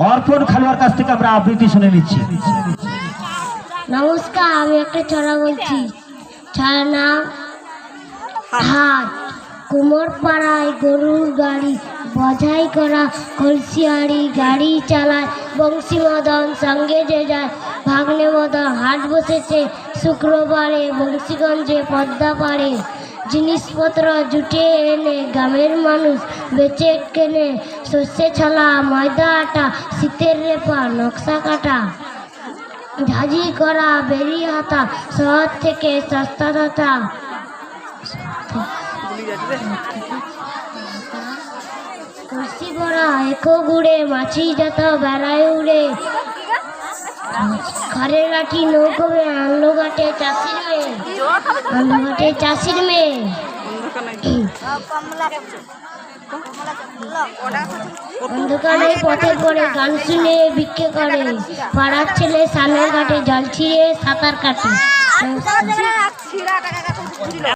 অর্পণ খালুয়ার কাছ থেকে আমরা আবৃত্তি শুনে নিচ্ছি। নমস্কার, আমি একটা ছড়া বলছি। ছড়ার নাম হাট। কুমোর পাড়ায় গরুর গাড়ি বোঝাই করা কলসিয়ারি, গাড়ি চালায় বংশী মদন, সঙ্গে যে যায় ভাগ্নে মদন। হাট বসেছে শুক্রবারে বংশীগঞ্জে পদ্মা পাড়ে। জিনিসপত্র জুটে এনে গ্রামের মানুষ বেচে কেনে। সর্ষে ছলা, ময়দা আটা, শীতের রেপা, নকশা কাটা, ঝাঁঝি করা বেরি হাতা, শহর থেকে সস্তা দাতা। কলসি ভরা একো গুড়ে, মাছি যত বেড়ায় উড়ে। ঘরের লাঠি নৌকবে, আনলো ঘাটে চাষির মেয়ে, আনলো ঘাটে চাষির মেয়ে। অন্ধকারে পথে পড়ে গান শুনে ভিক্ষে করে। পাড়ার ছেলে সানের ঘাটে জল ছিঁড়ে সাঁতার কাটে।